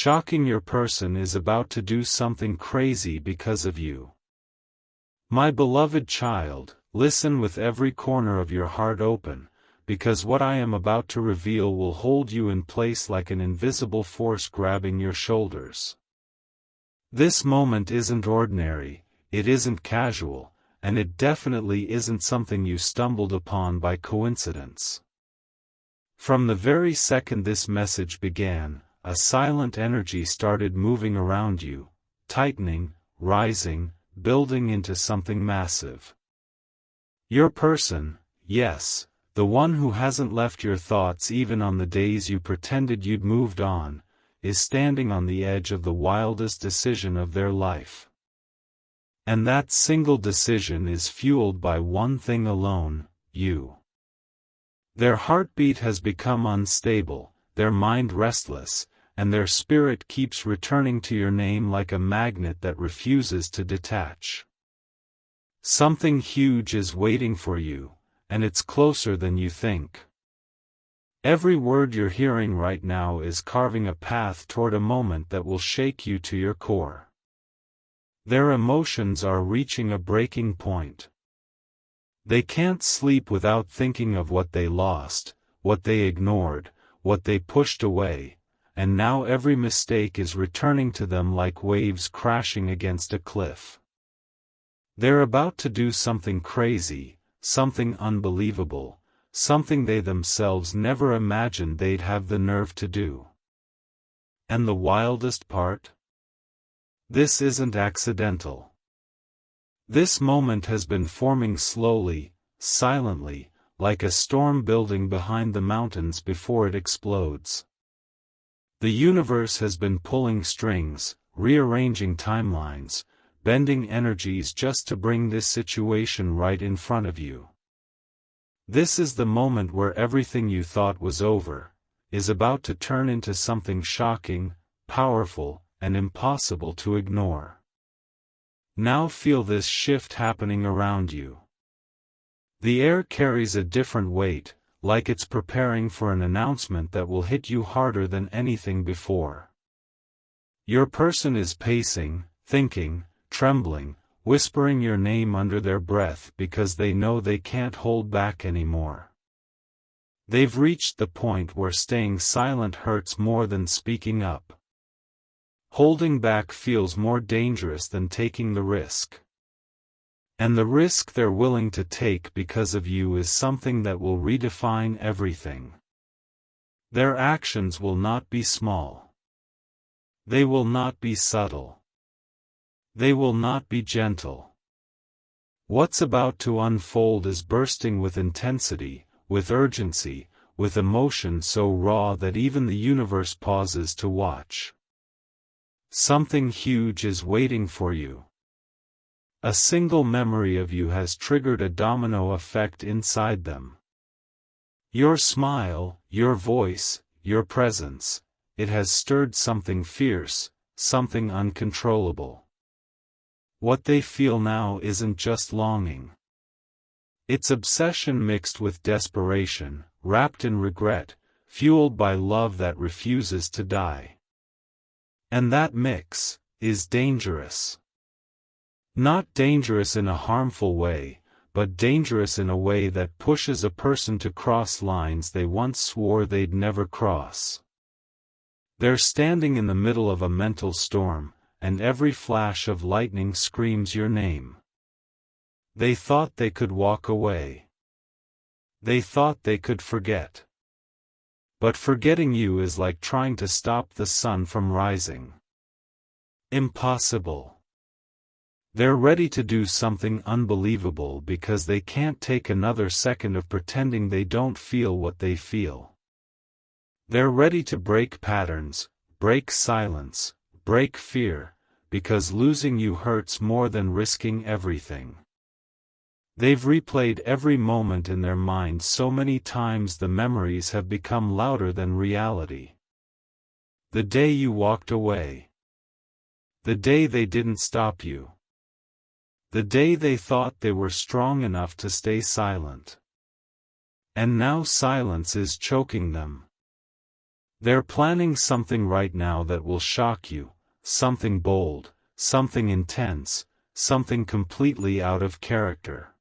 Shocking your person is about to do something crazy because of you. My beloved child, listen with every corner of your heart open, because what I am about to reveal will hold you in place like an invisible force grabbing your shoulders. This moment isn't ordinary, it isn't casual, and it definitely isn't something you stumbled upon by coincidence. From the very second this message began, a silent energy started moving around you, tightening, rising, building into something massive. Your person, yes, the one who hasn't left your thoughts even on the days you pretended you'd moved on, is standing on the edge of the wildest decision of their life. And that single decision is fueled by one thing alone, you. Their heartbeat has become unstable, their mind restless, and their spirit keeps returning to your name like a magnet that refuses to detach. Something huge is waiting for you, and it's closer than you think. Every word you're hearing right now is carving a path toward a moment that will shake you to your core. Their emotions are reaching a breaking point. They can't sleep without thinking of what they lost, what they ignored, what they pushed away, and now every mistake is returning to them like waves crashing against a cliff. They're about to do something crazy, something unbelievable, something they themselves never imagined they'd have the nerve to do. And the wildest part? This isn't accidental. This moment has been forming slowly, silently, like a storm building behind the mountains before it explodes. The universe has been pulling strings, rearranging timelines, bending energies just to bring this situation right in front of you. This is the moment where everything you thought was over, is about to turn into something shocking, powerful, and impossible to ignore. Now feel this shift happening around you. The air carries a different weight, like it's preparing for an announcement that will hit you harder than anything before. Your person is pacing, thinking, trembling, whispering your name under their breath because they know they can't hold back anymore. They've reached the point where staying silent hurts more than speaking up. Holding back feels more dangerous than taking the risk. And the risk they're willing to take because of you is something that will redefine everything. Their actions will not be small. They will not be subtle. They will not be gentle. What's about to unfold is bursting with intensity, with urgency, with emotion so raw that even the universe pauses to watch. Something huge is waiting for you. A single memory of you has triggered a domino effect inside them. Your smile, your voice, your presence, it has stirred something fierce, something uncontrollable. What they feel now isn't just longing. It's obsession mixed with desperation, wrapped in regret, fueled by love that refuses to die. And that mix is dangerous. Not dangerous in a harmful way, but dangerous in a way that pushes a person to cross lines they once swore they'd never cross. They're standing in the middle of a mental storm, and every flash of lightning screams your name. They thought they could walk away. They thought they could forget. But forgetting you is like trying to stop the sun from rising. Impossible. They're ready to do something unbelievable because they can't take another second of pretending they don't feel what they feel. They're ready to break patterns, break silence, break fear, because losing you hurts more than risking everything. They've replayed every moment in their mind so many times the memories have become louder than reality. The day you walked away. The day they didn't stop you. The day they thought they were strong enough to stay silent. And now silence is choking them. They're planning something right now that will shock you, something bold, something intense, something completely out of character.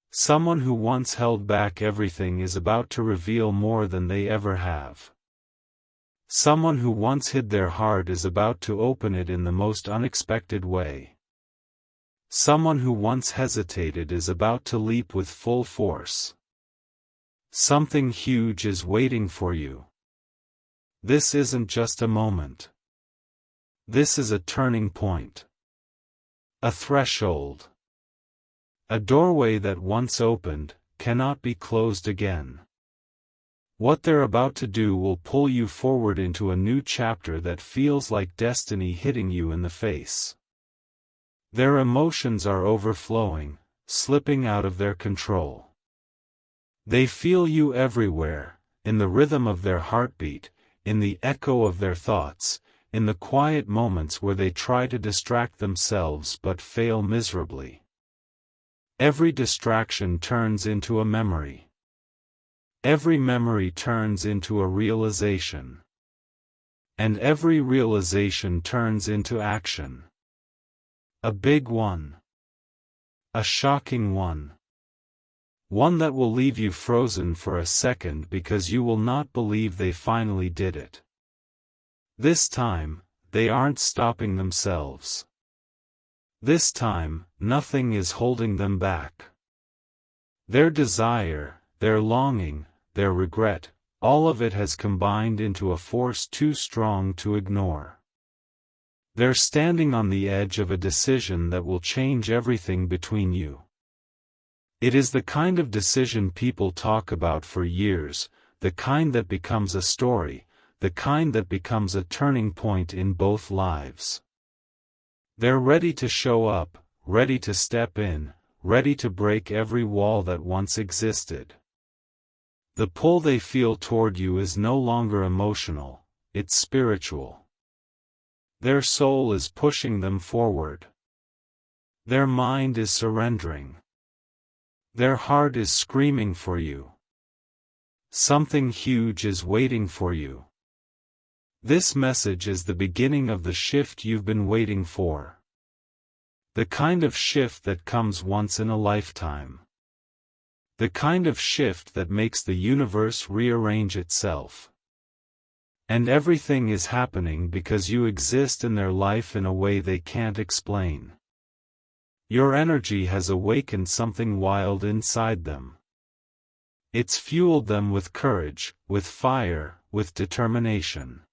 Someone who once held back everything is about to reveal more than they ever have. Someone who once hid their heart is about to open it in the most unexpected way. Someone who once hesitated is about to leap with full force. Something huge is waiting for you. This isn't just a moment. This is a turning point. A threshold. A doorway that once opened, cannot be closed again. What they're about to do will pull you forward into a new chapter that feels like destiny hitting you in the face. Their emotions are overflowing, slipping out of their control. They feel you everywhere, in the rhythm of their heartbeat, in the echo of their thoughts, in the quiet moments where they try to distract themselves but fail miserably. Every distraction turns into a memory. Every memory turns into a realization. And every realization turns into action. A big one. A shocking one. One that will leave you frozen for a second because you will not believe they finally did it. This time, they aren't stopping themselves. This time, nothing is holding them back. Their desire, their longing, their regret, all of it has combined into a force too strong to ignore. They're standing on the edge of a decision that will change everything between you. It is the kind of decision people talk about for years, the kind that becomes a story, the kind that becomes a turning point in both lives. They're ready to show up, ready to step in, ready to break every wall that once existed. The pull they feel toward you is no longer emotional, it's spiritual. Their soul is pushing them forward. Their mind is surrendering. Their heart is screaming for you. Something huge is waiting for you. This message is the beginning of the shift you've been waiting for. The kind of shift that comes once in a lifetime. The kind of shift that makes the universe rearrange itself. And everything is happening because you exist in their life in a way they can't explain. Your energy has awakened something wild inside them. It's fueled them with courage, with fire, with determination.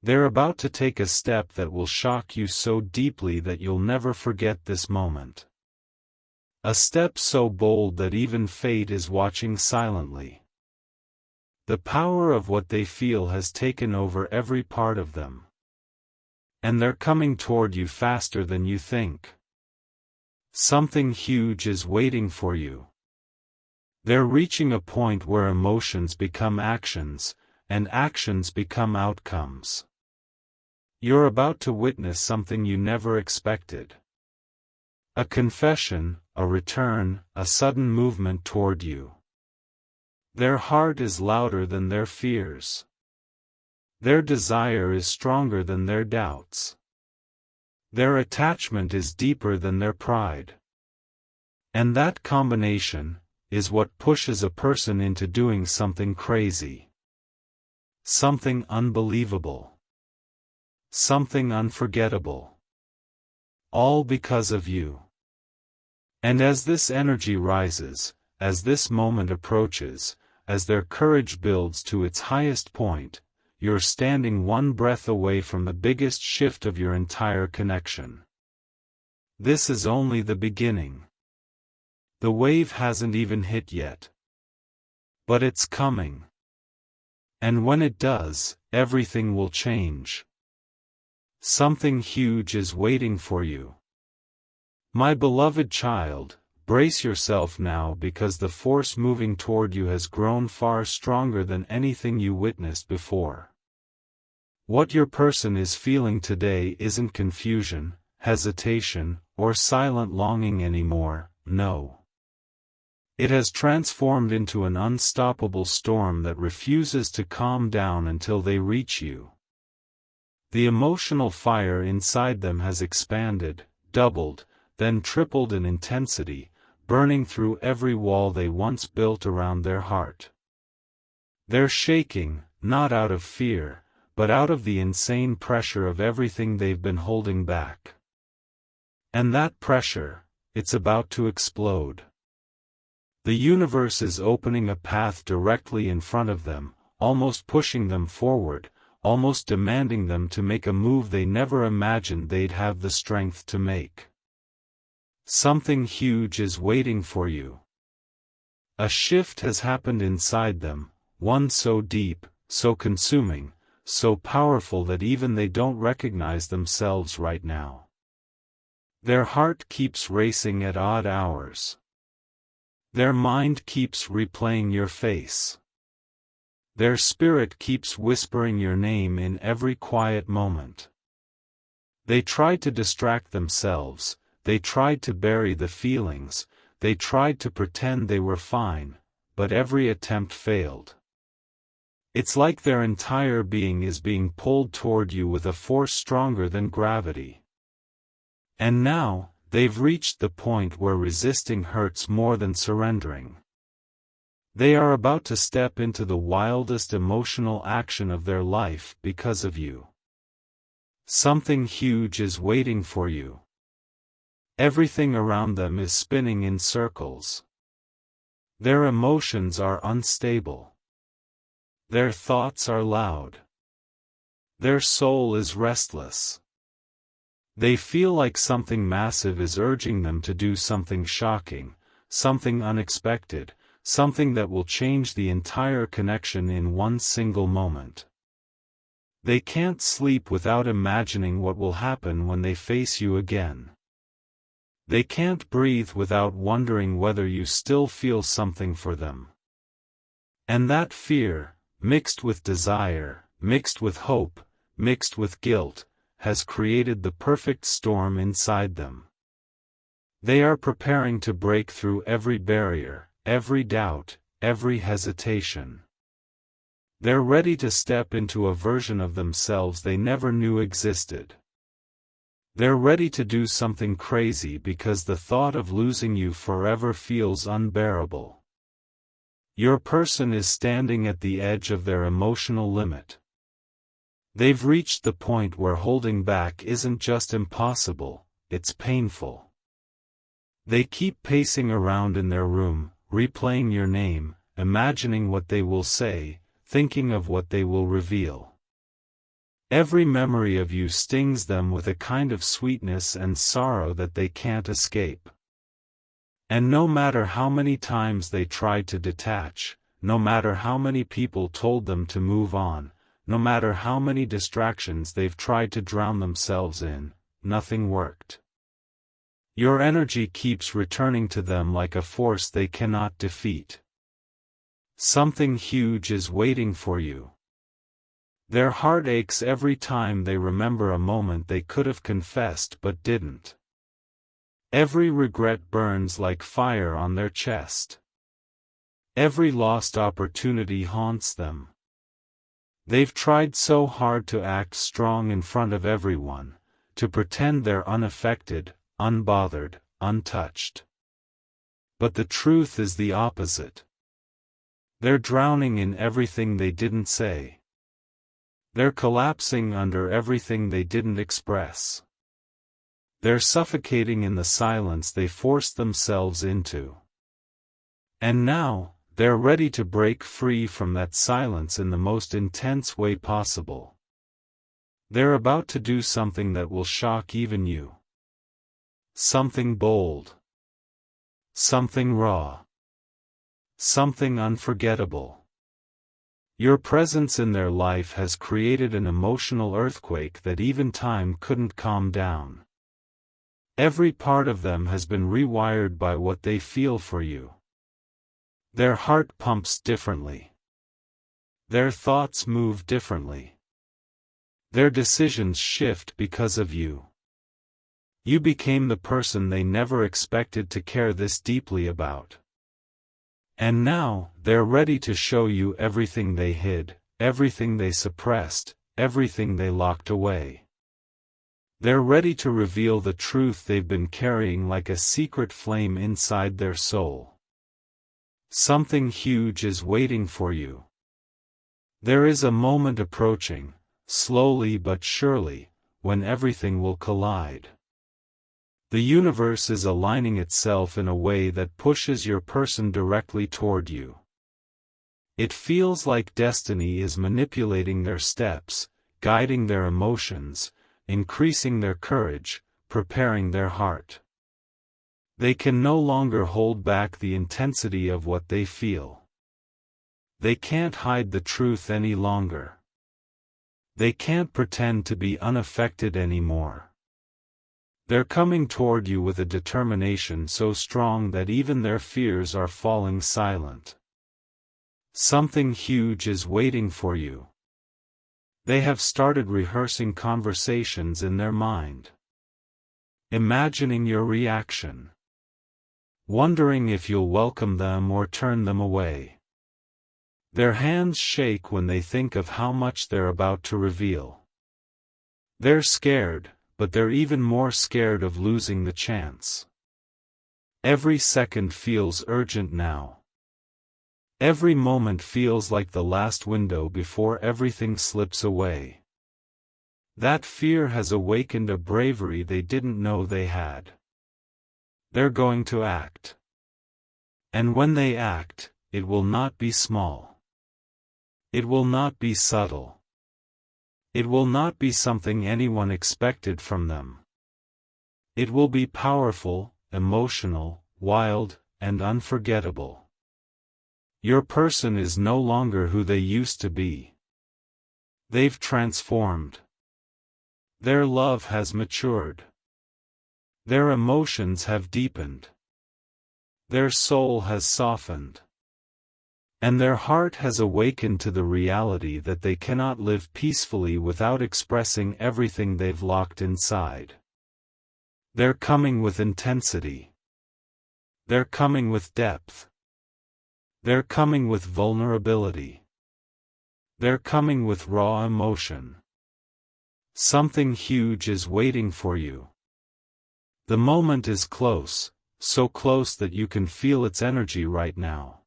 They're about to take a step that will shock you so deeply that you'll never forget this moment. A step so bold that even fate is watching silently. The power of what they feel has taken over every part of them. And they're coming toward you faster than you think. Something huge is waiting for you. They're reaching a point where emotions become actions, and actions become outcomes. You're about to witness something you never expected. A confession, a return, a sudden movement toward you. Their heart is louder than their fears. Their desire is stronger than their doubts. Their attachment is deeper than their pride. And that combination is what pushes a person into doing something crazy. Something unbelievable. Something unforgettable. All because of you. And as this energy rises, as this moment approaches, as their courage builds to its highest point, you're standing one breath away from the biggest shift of your entire connection. This is only the beginning. The wave hasn't even hit yet. But it's coming. And when it does, everything will change. Something huge is waiting for you. My beloved child, brace yourself now because the force moving toward you has grown far stronger than anything you witnessed before. What your person is feeling today isn't confusion, hesitation, or silent longing anymore, no. It has transformed into an unstoppable storm that refuses to calm down until they reach you. The emotional fire inside them has expanded, doubled, then tripled in intensity, burning through every wall they once built around their heart. They're shaking, not out of fear, but out of the insane pressure of everything they've been holding back. And that pressure, it's about to explode. The universe is opening a path directly in front of them, almost pushing them forward, almost demanding them to make a move they never imagined they'd have the strength to make. Something huge is waiting for you. A shift has happened inside them, one so deep, so consuming, so powerful that even they don't recognize themselves right now. Their heart keeps racing at odd hours. Their mind keeps replaying your face. Their spirit keeps whispering your name in every quiet moment. They tried to distract themselves, they tried to bury the feelings, they tried to pretend they were fine, but every attempt failed. It's like their entire being is being pulled toward you with a force stronger than gravity. And now, they've reached the point where resisting hurts more than surrendering. They are about to step into the wildest emotional action of their life because of you. Something huge is waiting for you. Everything around them is spinning in circles. Their emotions are unstable. Their thoughts are loud. Their soul is restless. They feel like something massive is urging them to do something shocking, something unexpected, something that will change the entire connection in one single moment. They can't sleep without imagining what will happen when they face you again. They can't breathe without wondering whether you still feel something for them. And that fear, mixed with desire, mixed with hope, mixed with guilt, has created the perfect storm inside them. They are preparing to break through every barrier, every doubt, every hesitation. They're ready to step into a version of themselves they never knew existed. They're ready to do something crazy because the thought of losing you forever feels unbearable. Your person is standing at the edge of their emotional limit. They've reached the point where holding back isn't just impossible, it's painful. They keep pacing around in their room, replaying your name, imagining what they will say, thinking of what they will reveal. Every memory of you stings them with a kind of sweetness and sorrow that they can't escape. And no matter how many times they tried to detach, no matter how many people told them to move on, no matter how many distractions they've tried to drown themselves in, nothing worked. Your energy keeps returning to them like a force they cannot defeat. Something huge is waiting for you. Their heart aches every time they remember a moment they could have confessed but didn't. Every regret burns like fire on their chest. Every lost opportunity haunts them. They've tried so hard to act strong in front of everyone, to pretend they're unaffected, unbothered, untouched. But the truth is the opposite. They're drowning in everything they didn't say. They're collapsing under everything they didn't express. They're suffocating in the silence they forced themselves into. And now, they're ready to break free from that silence in the most intense way possible. They're about to do something that will shock even you. Something bold. Something raw. Something unforgettable. Your presence in their life has created an emotional earthquake that even time couldn't calm down. Every part of them has been rewired by what they feel for you. Their heart pumps differently. Their thoughts move differently. Their decisions shift because of you. You became the person they never expected to care this deeply about. And now, they're ready to show you everything they hid, everything they suppressed, everything they locked away. They're ready to reveal the truth they've been carrying like a secret flame inside their soul. Something huge is waiting for you. There is a moment approaching, slowly but surely, when everything will collide. The universe is aligning itself in a way that pushes your person directly toward you. It feels like destiny is manipulating their steps, guiding their emotions, increasing their courage, preparing their heart. They can no longer hold back the intensity of what they feel. They can't hide the truth any longer. They can't pretend to be unaffected anymore. They're coming toward you with a determination so strong that even their fears are falling silent. Something huge is waiting for you. They have started rehearsing conversations in their mind. Imagining your reaction. Wondering if you'll welcome them or turn them away. Their hands shake when they think of how much they're about to reveal. They're scared, but they're even more scared of losing the chance. Every second feels urgent now. Every moment feels like the last window before everything slips away. That fear has awakened a bravery they didn't know they had. They're going to act. And when they act, it will not be small. It will not be subtle. It will not be something anyone expected from them. It will be powerful, emotional, wild, and unforgettable. Your person is no longer who they used to be. They've transformed. Their love has matured. Their emotions have deepened. Their soul has softened. And their heart has awakened to the reality that they cannot live peacefully without expressing everything they've locked inside. They're coming with intensity. They're coming with depth. They're coming with vulnerability. They're coming with raw emotion. Something huge is waiting for you. The moment is close, so close that you can feel its energy right now.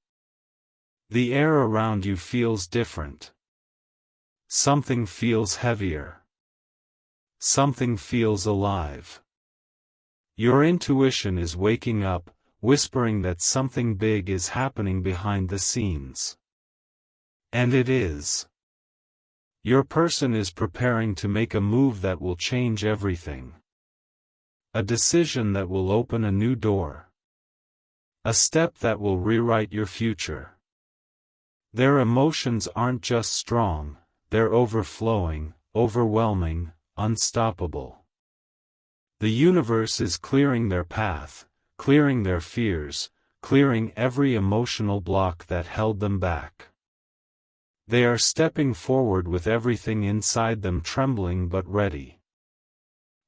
The air around you feels different. Something feels heavier. Something feels alive. Your intuition is waking up, whispering that something big is happening behind the scenes. And it is. Your person is preparing to make a move that will change everything. A decision that will open a new door. A step that will rewrite your future. Their emotions aren't just strong, they're overflowing, overwhelming, unstoppable. The universe is clearing their path, clearing their fears, clearing every emotional block that held them back. They are stepping forward with everything inside them trembling but ready.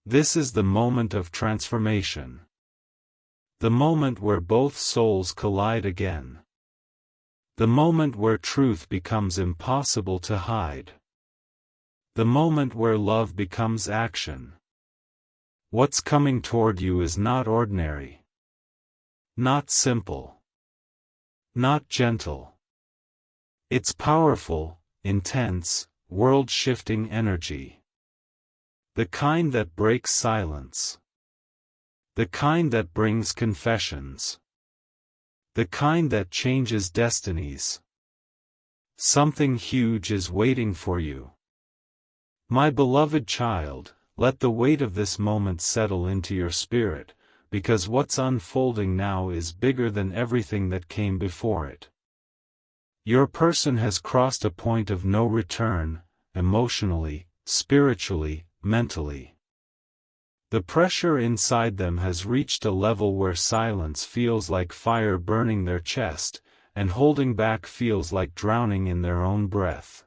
This is the moment of transformation. The moment where both souls collide again. The moment where truth becomes impossible to hide. The moment where love becomes action. What's coming toward you is not ordinary. Not simple. Not gentle. It's powerful, intense, world-shifting energy. The kind that breaks silence. The kind that brings confessions. The kind that changes destinies. Something huge is waiting for you. My beloved child, let the weight of this moment settle into your spirit, because what's unfolding now is bigger than everything that came before it. Your person has crossed a point of no return, emotionally, spiritually, mentally. The pressure inside them has reached a level where silence feels like fire burning their chest, and holding back feels like drowning in their own breath.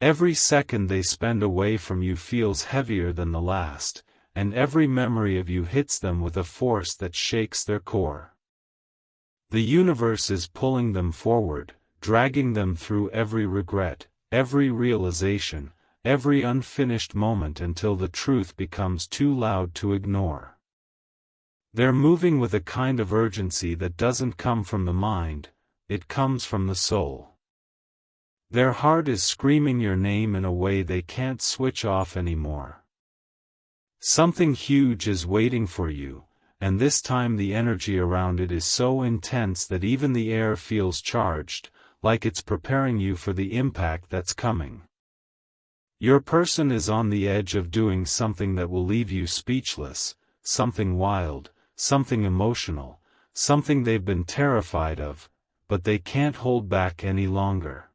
Every second they spend away from you feels heavier than the last, and every memory of you hits them with a force that shakes their core. The universe is pulling them forward, dragging them through every regret, every realization, every unfinished moment until the truth becomes too loud to ignore. They're moving with a kind of urgency that doesn't come from the mind, it comes from the soul. Their heart is screaming your name in a way they can't switch off anymore. Something huge is waiting for you, and this time the energy around it is so intense that even the air feels charged, like it's preparing you for the impact that's coming. Your person is on the edge of doing something that will leave you speechless, something wild, something emotional, something they've been terrified of, but they can't hold back any longer.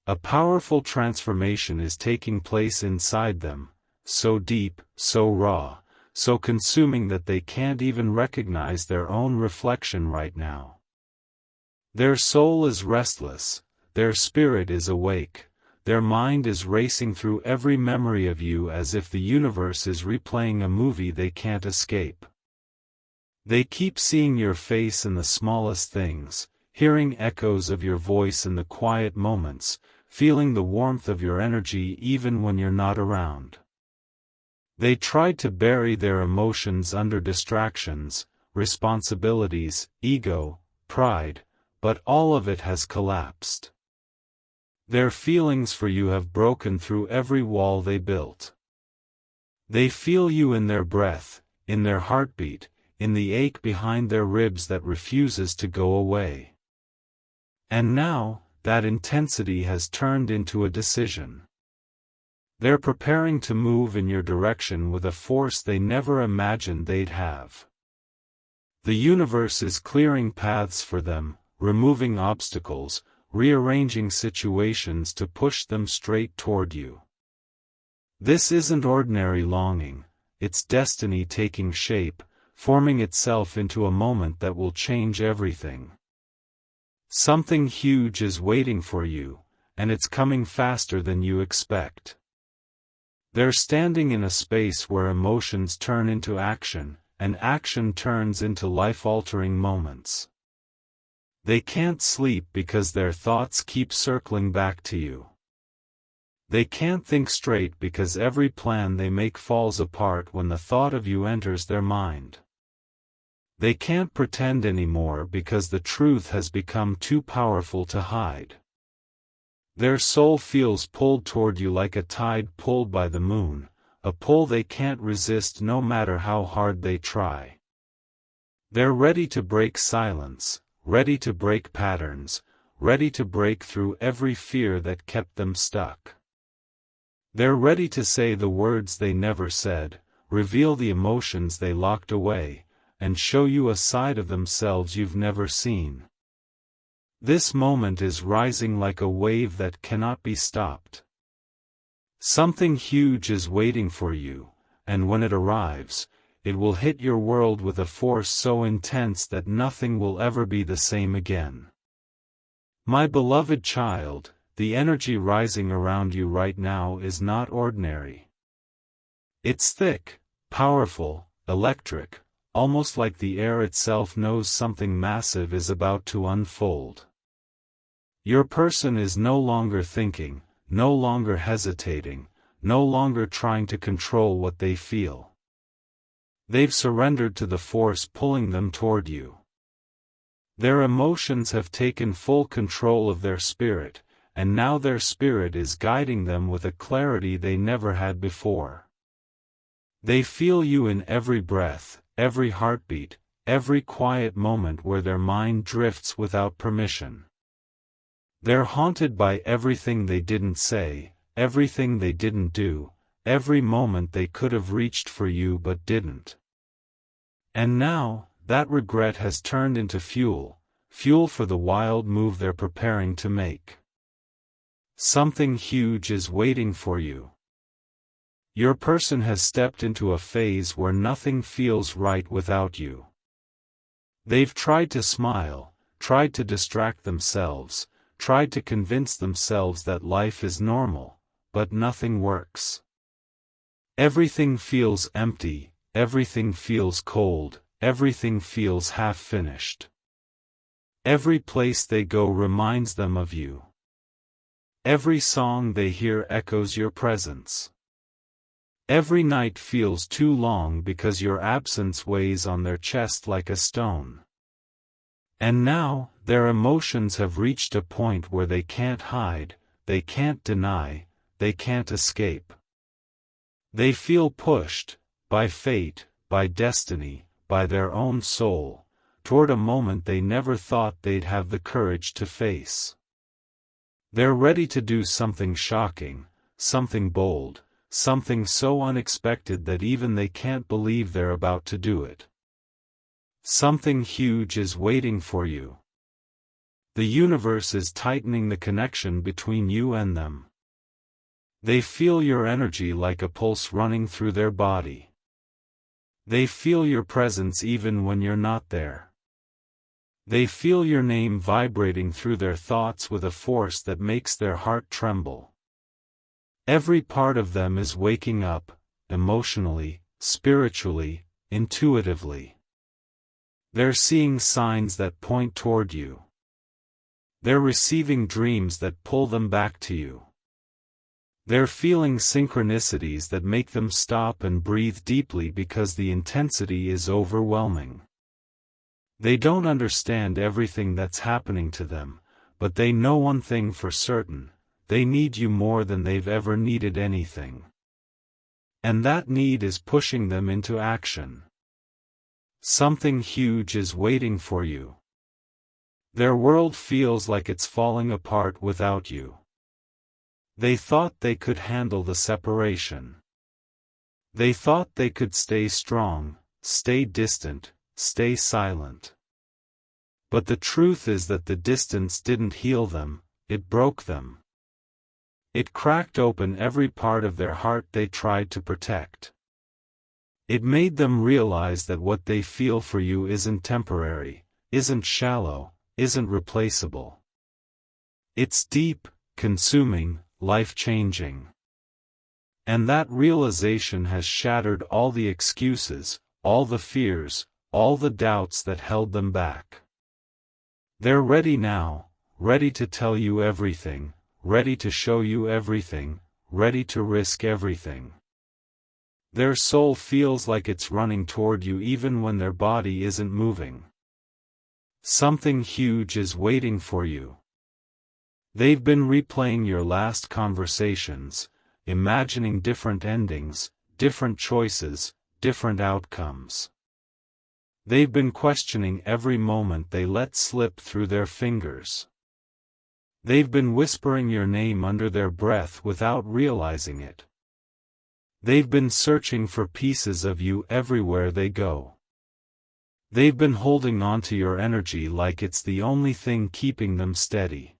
A powerful transformation is taking place inside them, so deep, so raw, so consuming that they can't even recognize their own reflection right now. Their soul is restless, their spirit is awake, their mind is racing through every memory of you as if the universe is replaying a movie they can't escape. They keep seeing your face in the smallest things, hearing echoes of your voice in the quiet moments, feeling the warmth of your energy even when you're not around. They tried to bury their emotions under distractions, responsibilities, ego, pride, but all of it has collapsed. Their feelings for you have broken through every wall they built. They feel you in their breath, in their heartbeat, in the ache behind their ribs that refuses to go away. And now, that intensity has turned into a decision. They're preparing to move in your direction with a force they never imagined they'd have. The universe is clearing paths for them, removing obstacles, rearranging situations to push them straight toward you. This isn't ordinary longing, it's destiny taking shape, forming itself into a moment that will change everything. Something huge is waiting for you, and it's coming faster than you expect. They're standing in a space where emotions turn into action, and action turns into life-altering moments. They can't sleep because their thoughts keep circling back to you. They can't think straight because every plan they make falls apart when the thought of you enters their mind. They can't pretend anymore because the truth has become too powerful to hide. Their soul feels pulled toward you like a tide pulled by the moon, a pull they can't resist no matter how hard they try. They're ready to break silence, ready to break patterns, ready to break through every fear that kept them stuck. They're ready to say the words they never said, reveal the emotions they locked away, and show you a side of themselves you've never seen. This moment is rising like a wave that cannot be stopped. Something huge is waiting for you, and when it arrives, it will hit your world with a force so intense that nothing will ever be the same again. My beloved child, the energy rising around you right now is not ordinary. It's thick, powerful, electric, almost like the air itself knows something massive is about to unfold. Your person is no longer thinking, no longer hesitating, no longer trying to control what they feel. They've surrendered to the force pulling them toward you. Their emotions have taken full control of their spirit, and now their spirit is guiding them with a clarity they never had before. They feel you in every breath, every heartbeat, every quiet moment where their mind drifts without permission. They're haunted by everything they didn't say, everything they didn't do, every moment they could have reached for you but didn't. And now, that regret has turned into fuel for the wild move they're preparing to make. Something huge is waiting for you. Your person has stepped into a phase where nothing feels right without you. They've tried to smile, tried to distract themselves, tried to convince themselves that life is normal, but nothing works. Everything feels empty, everything feels cold, everything feels half-finished. Every place they go reminds them of you. Every song they hear echoes your presence. Every night feels too long because your absence weighs on their chest like a stone. And now, their emotions have reached a point where they can't hide, they can't deny, they can't escape. They feel pushed, by fate, by destiny, by their own soul, toward a moment they never thought they'd have the courage to face. They're ready to do something shocking, something bold, something so unexpected that even they can't believe they're about to do it. Something huge is waiting for you. The universe is tightening the connection between you and them. They feel your energy like a pulse running through their body. They feel your presence even when you're not there. They feel your name vibrating through their thoughts with a force that makes their heart tremble. Every part of them is waking up, emotionally, spiritually, intuitively. They're seeing signs that point toward you. They're receiving dreams that pull them back to you. They're feeling synchronicities that make them stop and breathe deeply because the intensity is overwhelming. They don't understand everything that's happening to them, but they know one thing for certain: they need you more than they've ever needed anything. And that need is pushing them into action. Something huge is waiting for you. Their world feels like it's falling apart without you. They thought they could handle the separation. They thought they could stay strong, stay distant, stay silent. But the truth is that the distance didn't heal them, it broke them. It cracked open every part of their heart they tried to protect. It made them realize that what they feel for you isn't temporary, isn't shallow, isn't replaceable. It's deep, consuming, life-changing. And that realization has shattered all the excuses, all the fears, all the doubts that held them back. They're ready now, ready to tell you everything, ready to show you everything, ready to risk everything. Their soul feels like it's running toward you even when their body isn't moving. Something huge is waiting for you. They've been replaying your last conversations, imagining different endings, different choices, different outcomes. They've been questioning every moment they let slip through their fingers. They've been whispering your name under their breath without realizing it. They've been searching for pieces of you everywhere they go. They've been holding on to your energy like it's the only thing keeping them steady.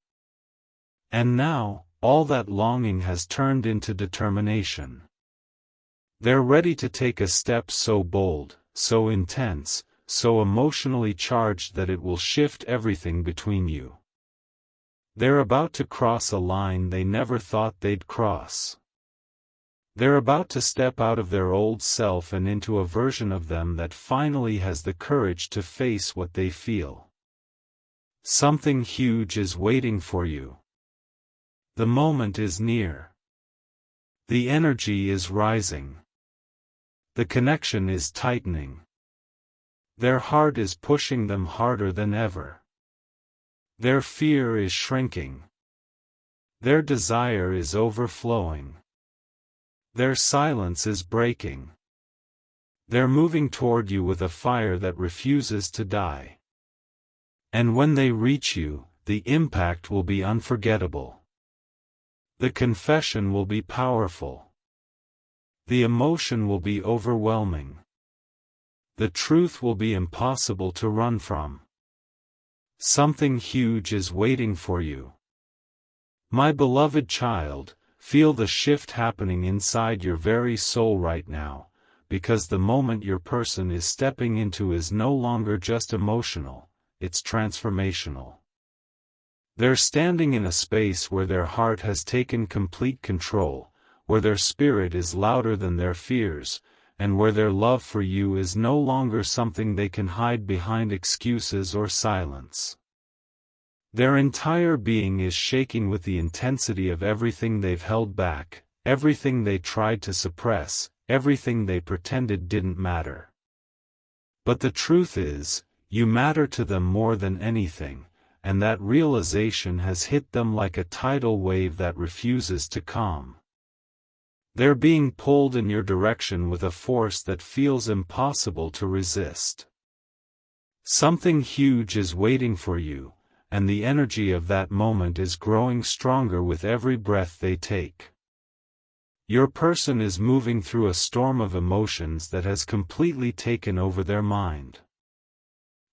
And now, all that longing has turned into determination. They're ready to take a step so bold, so intense, so emotionally charged that it will shift everything between you. They're about to cross a line they never thought they'd cross. They're about to step out of their old self and into a version of them that finally has the courage to face what they feel. Something huge is waiting for you. The moment is near. The energy is rising. The connection is tightening. Their heart is pushing them harder than ever. Their fear is shrinking. Their desire is overflowing. Their silence is breaking. They're moving toward you with a fire that refuses to die. And when they reach you, the impact will be unforgettable. The confession will be powerful. The emotion will be overwhelming. The truth will be impossible to run from. Something huge is waiting for you. My beloved child, feel the shift happening inside your very soul right now, because the moment your person is stepping into is no longer just emotional, it's transformational. They're standing in a space where their heart has taken complete control, where their spirit is louder than their fears, and where their love for you is no longer something they can hide behind excuses or silence. Their entire being is shaking with the intensity of everything they've held back, everything they tried to suppress, everything they pretended didn't matter. But the truth is, you matter to them more than anything, and that realization has hit them like a tidal wave that refuses to calm. They're being pulled in your direction with a force that feels impossible to resist. Something huge is waiting for you, and the energy of that moment is growing stronger with every breath they take. Your person is moving through a storm of emotions that has completely taken over their mind.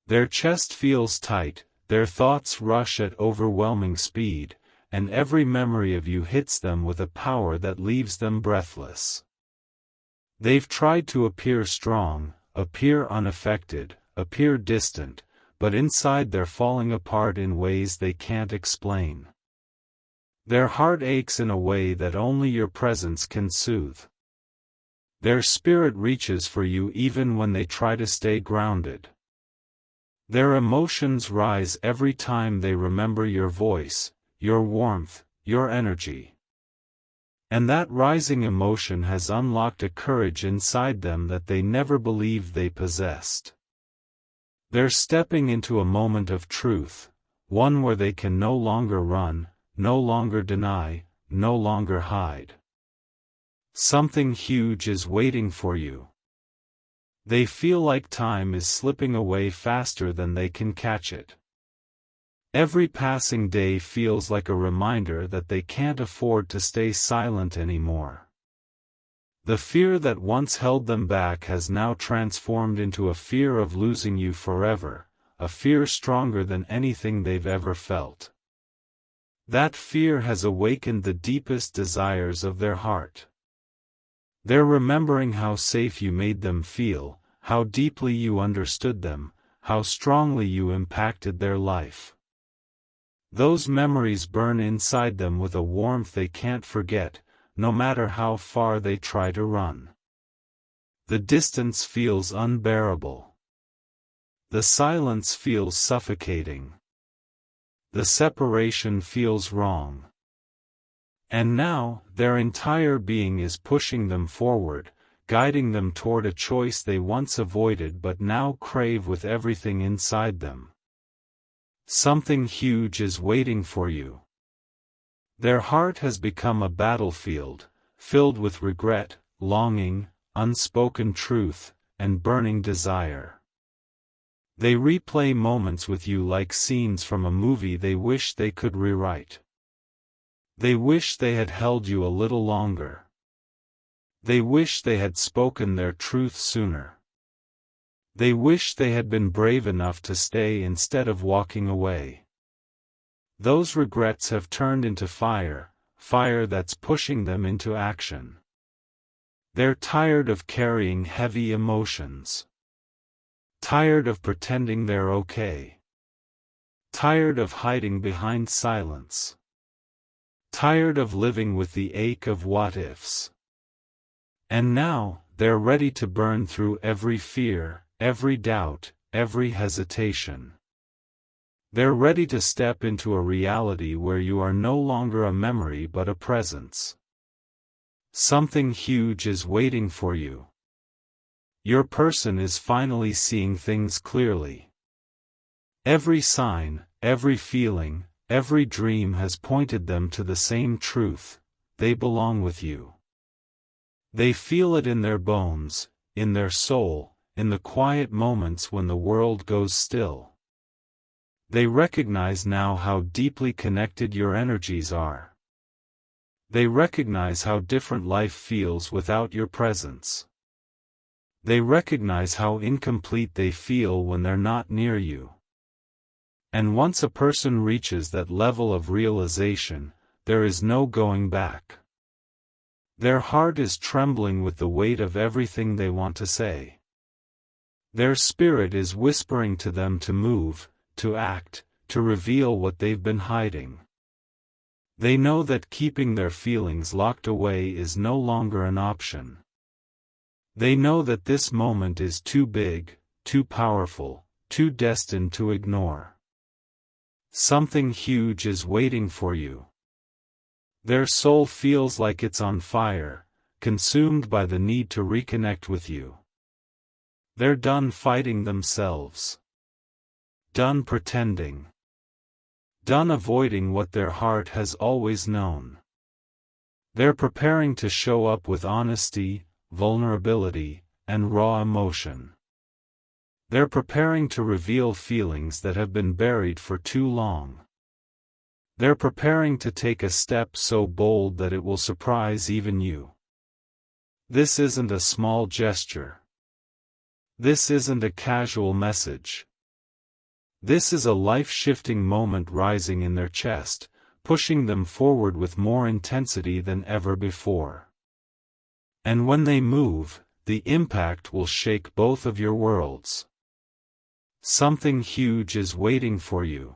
Their chest feels tight, their thoughts rush at overwhelming speed, and every memory of you hits them with a power that leaves them breathless. They've tried to appear strong, appear unaffected, appear distant, but inside they're falling apart in ways they can't explain. Their heart aches in a way that only your presence can soothe. Their spirit reaches for you even when they try to stay grounded. Their emotions rise every time they remember your voice, your warmth, your energy. And that rising emotion has unlocked a courage inside them that they never believed they possessed. They're stepping into a moment of truth, one where they can no longer run, no longer deny, no longer hide. Something huge is waiting for you. They feel like time is slipping away faster than they can catch it. Every passing day feels like a reminder that they can't afford to stay silent anymore. The fear that once held them back has now transformed into a fear of losing you forever, a fear stronger than anything they've ever felt. That fear has awakened the deepest desires of their heart. They're remembering how safe you made them feel, how deeply you understood them, how strongly you impacted their life. Those memories burn inside them with a warmth they can't forget, no matter how far they try to run. The distance feels unbearable. The silence feels suffocating. The separation feels wrong. And now, their entire being is pushing them forward, guiding them toward a choice they once avoided but now crave with everything inside them. Something huge is waiting for you. Their heart has become a battlefield, filled with regret, longing, unspoken truth, and burning desire. They replay moments with you like scenes from a movie they wish they could rewrite. They wish they had held you a little longer. They wish they had spoken their truth sooner. They wish they had been brave enough to stay instead of walking away. Those regrets have turned into fire, fire that's pushing them into action. They're tired of carrying heavy emotions. Tired of pretending they're okay. Tired of hiding behind silence. Tired of living with the ache of what-ifs. And now, they're ready to burn through every fear, every doubt, every hesitation. They're ready to step into a reality where you are no longer a memory but a presence. Something huge is waiting for you. Your person is finally seeing things clearly. Every sign, every feeling, every dream has pointed them to the same truth: they belong with you. They feel it in their bones, in their soul, in the quiet moments when the world goes still. They recognize now how deeply connected your energies are. They recognize how different life feels without your presence. They recognize how incomplete they feel when they're not near you. And once a person reaches that level of realization, there is no going back. Their heart is trembling with the weight of everything they want to say. Their spirit is whispering to them to move, to act, to reveal what they've been hiding. They know that keeping their feelings locked away is no longer an option. They know that this moment is too big, too powerful, too destined to ignore. Something huge is waiting for you. Their soul feels like it's on fire, consumed by the need to reconnect with you. They're done fighting themselves. Done pretending. Done avoiding what their heart has always known. They're preparing to show up with honesty, vulnerability, and raw emotion. They're preparing to reveal feelings that have been buried for too long. They're preparing to take a step so bold that it will surprise even you. This isn't a small gesture. This isn't a casual message. This is a life-shifting moment rising in their chest, pushing them forward with more intensity than ever before. And when they move, the impact will shake both of your worlds. Something huge is waiting for you.